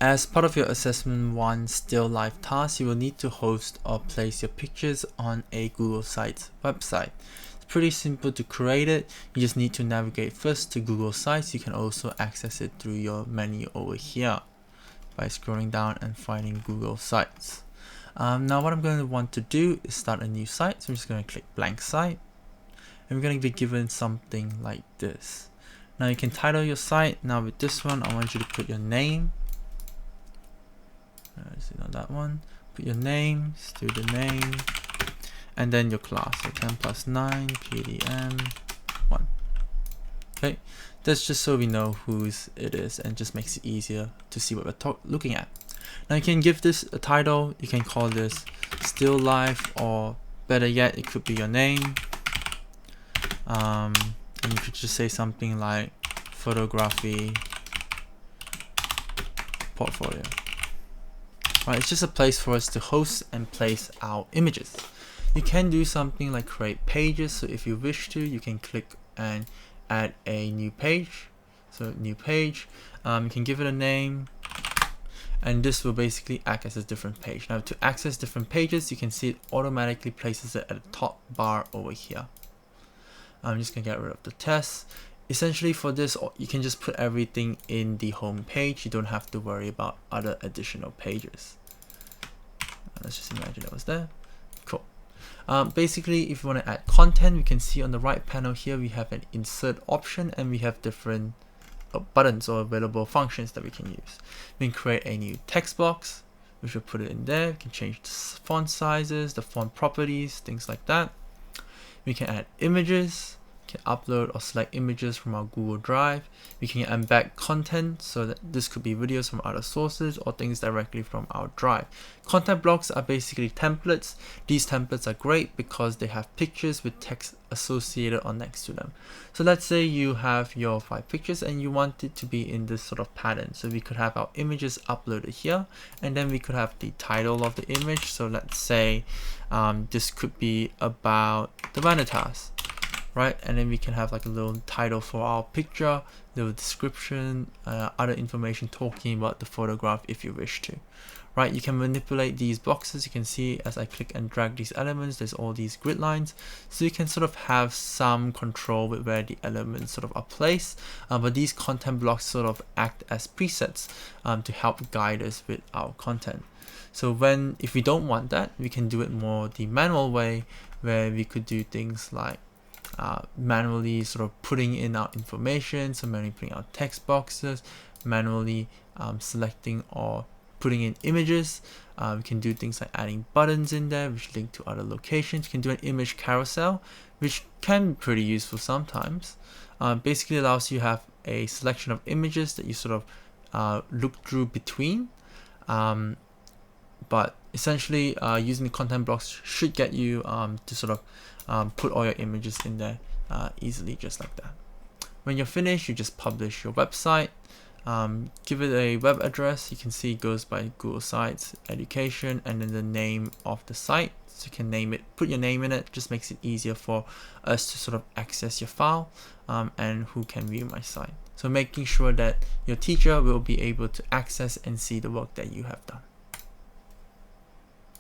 As part of your Assessment 1 Still Life task, you will need to host or place your pictures on a Google Sites website. It's pretty simple to create it. You just need to navigate first to Google Sites. You can also access it through your menu over here by scrolling down and finding Google Sites. Now what I'm going to want to do is start a new site. So I'm just going to click blank site, and we're going to be given something like this. Now you can title your site. Now with this one, I want you to put your name. Not that one. Put your name, student name, and then your class. So 10+9 PDM 1. Okay, that's just so we know whose it is, and just makes it easier to see what we're looking at. Now you can give this a title. You can call this Still Life, or better yet, it could be your name. And you could just say something like photography portfolio. Right, it's just a place for us to host and place our images. You can do something like create pages. So if you wish to, you can click and add a new page. So new page, you can give it a name, and this will basically act as a different page. Now to access different pages, you can see it automatically places it at the top bar over here. I'm just gonna get rid of the test. Essentially for this, you can just put everything in the home page. You don't have to worry about other additional pages. Let's just imagine it was there. Cool. Basically, if you want to add content, we can see on the right panel here, we have an insert option, and we have different buttons or available functions that we can use. We can create a new text box, which will put it in there. We can change the font sizes, the font properties, things like that. We can add images. Can upload or select images from our Google Drive. We can embed content, so that this could be videos from other sources or things directly from our drive. Content blocks are basically templates. These templates are great because they have pictures with text associated or next to them. So let's say you have your 5 pictures and you want it to be in this sort of pattern. So we could have our images uploaded here, and then we could have the title of the image. So let's say this could be about the Vanitas. Right, and then we can have like a little title for our picture, little description, other information talking about the photograph if you wish to. Right, you can manipulate these boxes. You can see as I click and drag these elements, there's all these grid lines, so you can sort of have some control with where the elements sort of are placed. But these content blocks sort of act as presets to help guide us with our content. So if we don't want that, we can do it more the manual way, where we could do things like manually sort of putting in our information, so manually putting our text boxes, manually selecting or putting in images. We can do things like adding buttons in there which link to other locations. You can do an image carousel, which can be pretty useful sometimes. Basically allows you to have a selection of images that you sort of look through between. But essentially using the content blocks should get you to sort of put all your images in there easily, just like that. When you're finished, you just publish your website, give it a web address. You can see it goes by Google Sites, Education, and then the name of the site. So you can name it, put your name in it, just makes it easier for us to sort of access your file and who can view my site. So making sure that your teacher will be able to access and see the work that you have done.